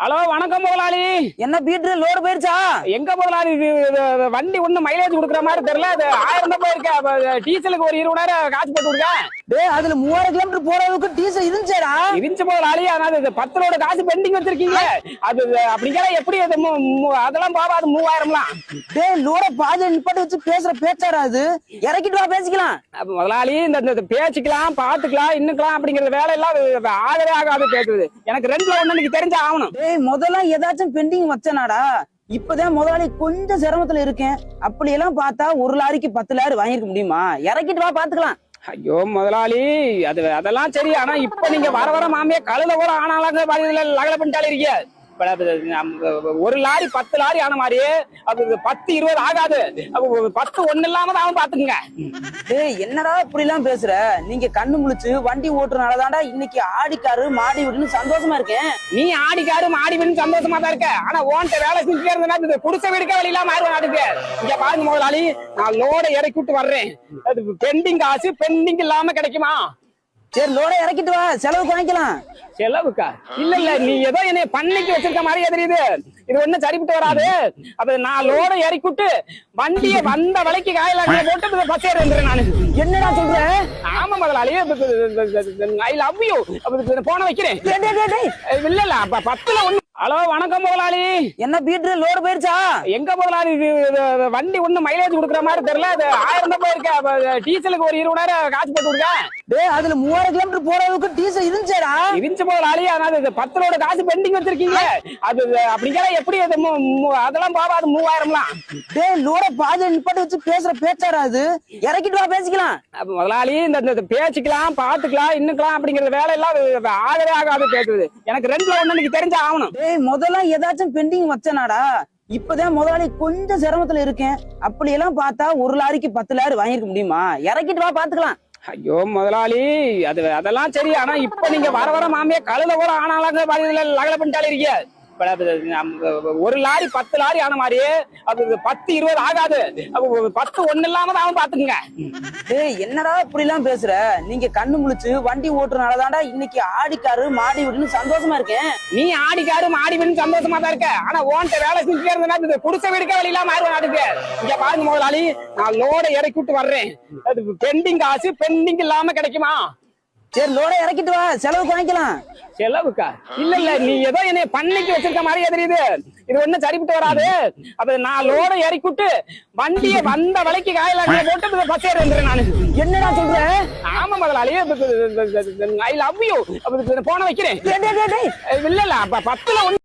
Hello வணக்கம் முதலாளி. என்ன பீட்ரு லோடு போயிருச்சா? எங்க முதலாளி வண்டி ஒண்ணு மைலேஜ் கொடுக்குற மாதிரி தெரியல. அது 1000 தான் போயிருக்க. டீசலுக்கு ஒரு 20,000 காசு போட்டு கொடுக்க. டேய் அதுல 3000 கிலோமீட்டர் போற அளவுக்கு டீசல் இருந்துச்சேடா. இருந்துச்சு முதலாளி. ஆனா அது 10 லோடு காசு பெண்டிங் வச்சிருக்கீங்க. அது அப்படிங்கிற எப்படி அது அதெல்லாம் போவா? அது 3000லாம். டேய் லோட பாதி நிப்பாட்டி வச்சு பேசுற பேச்சாடா அது? இறக்கிட்டு வா பேசிக்கலாம். முதலாளி இந்த பேசிக்கலாம் பாத்துக்கலாம் இன்னுக்கலாம் அப்படிங்கிற வேலை எல்லாம் ஆகவே ஆகாது பேசுது. எனக்கு ரெண்டுல ஒண்ணு எனக்கு தெரிஞ்ச ஆகணும். டேய் முதல்ல ஏதாச்சும் பெண்டிங் வச்சனாடா? இப்பதான் முதலாளி கொஞ்சம் சிரமத்துல இருக்கேன். அப்படி எல்லாம் பார்த்தா ஒரு லாரிக்கு 10 லாரி வாங்கிருக்க முடியுமா? இறக்கிட்டு வா பாத்துக்கலாம். ஐயோ முதலாளி அதெல்லாம் சரி. ஆனா இப்ப நீங்க வர மாமியா கழுத கூட ஆனாலாங்க லகல பண்ணிட்டாலே இருக்கிய. ஒரு லாரி 10 லாரி ஆன மாதிரி அது 10 20 ஆகாது. 10 ஒண்ணு இல்லாம தான் பாத்துக்குங்க. டேய் என்னடா இப்படி எல்லாம் பேசுற? நீங்க கண்ணு முழிச்சு வண்டி ஓட்டுறனாலதான்டா இன்னைக்கு ஆடிக்காரு மாடி வீடுன்னு சந்தோஷமா இருக்கேன். நீ ஆடிக்காரு மாடி வீடுன்னு சந்தோஷமா தான் இருக்க. ஆனா ஓன்ட்ட வேலை செஞ்சுட்டே இருந்தா குடிசை வீடுக்க வழி இல்லாம ஆயிரம் நாட்டுக்கு. இங்க பாருங்க முதலாளி, நான் லோட இறக்கி விட்டு வர்றேன். அது பெண்டிங் காசு பெண்டிங் இல்லாம கிடைக்குமா? சரி லோட இறக்கிட்டு வா, செலவுக்கு வாங்கிக்கலாம். செலவுக்கா? இல்ல நீ ஏதோ என்னைய பண்ணைக்கு வச்சிருக்க மாதிரி தெரியுது. இது ஒண்ணும் சரிப்பட்டு வராது. அப்ப நான் லோட இறக்கிட்டு வண்டியை வந்த வலைக்கு காயில போட்டு பஸ் ஏறுறேன் நானு. என்னடா சொல்ற? ஆமா முதலாளி, ஐ லவ் யூ போன வைக்கிறேன். இல்ல 10ல ஒண்ணு. ஹலோ வணக்கம் முதலாளி. என்ன பீட்ரு லோடு போயிருச்சா? எங்க முதலாளி வண்டி ஒண்ணு மைலேஜ் கொடுக்குற மாதிரி தெரியல. அது 1000 தான் போயிருக்க. டீசலுக்கு ஒரு 20,000 காசு போட்டு கொடுக்க. டேய் அதுல 3000 கிலோமீட்டர் போற அளவுக்கு டீசல் இருந்துச்சேடா. இருந்துச்சு முதலாளி. ஆனா அது 10 லோடு காசு பெண்டிங் வச்சிருக்கீங்க. அது அப்படிங்கிற எப்படி அது அதெல்லாம் போவா? அது 3000லாம். டேய் லோட பாதி நிப்பாட்டி வச்சு பேசுற பேச்சாடா அது? இறக்கிட்டு வா பேசிக்கலாம். முதலாளி இந்த பேசிக்கலாம் பாத்துக்கலாம் இன்னுக்கலாம் அப்படிங்கிற வேலை எல்லாம் ஆகவே ஆகாது பேசுது. எனக்கு ரெண்டுல ஒண்ணு எனக்கு தெரிஞ்ச ஆகணும். டேய் முதல்ல ஏதாச்சும் பெண்டிங் வச்சனாடா? இப்பதான் முதலாளி கொஞ்சம் சிரமத்துல இருக்கேன். அப்படி எல்லாம் பார்த்தா ஒரு லாரிக்கு 10 லாரி வாங்கிருக்க முடியுமா? இறக்கிட்டு வா பாத்துக்கலாம். ஐயோ முதலாளி அதெல்லாம் சரி. ஆனா இப்ப நீங்க வர மாமியா கழுத கூட ஆனாலாங்க லகல பண்ணிட்டாலே இருக்கிய. ஒரு லாரி 10 லாரி ஆன மாதிரி அது 10 20 ஆகாது. 10 ஒண்ணு இல்லாம தான் பாத்துக்குங்க. டேய் என்னடா இப்படி எல்லாம் பேசுற? நீங்க கண்ணு முழிச்சு வண்டி ஓட்டுறனாலதான்டா இன்னைக்கு ஆடிக்காரு மாடி வீடுன்னு சந்தோஷமா இருக்கேன். நீ ஆடிக்காரு மாடி வீடுன்னு சந்தோஷமா தான் இருக்க. ஆனா ஓன்ட்ட வேலை செஞ்சுட்டே இருந்தா குடிசை வீடுக்க வழி இல்லாம ஆயிரம் நாட்டுக்கு. இங்க பாருங்க முதலாளி, நான் லோட இறக்கி விட்டு வர்றேன். அது பெண்டிங் காசு பெண்டிங் இல்லாம கிடைக்குமா? சரி லோட இறக்கிட்டு வா, செலவுக்கு வாங்கிக்கலாம். செலவுக்கா? இல்ல நீ ஏதோ என்னைய பண்ணைக்கு வச்சிருக்க மாதிரி தெரியுது. இது ஒண்ணும் சரிப்பட்டு வராது. அப்ப நான் லோட இறக்கிட்டு வண்டியை வந்த வலைக்கு காயில போட்டு பஸ் ஏறுறேன் நானு. என்னடா சொல்ற? ஆமா முதலாளி, ஐ லவ் யூ போன வைக்கிறேன். இல்ல 10ல ஒண்ணு.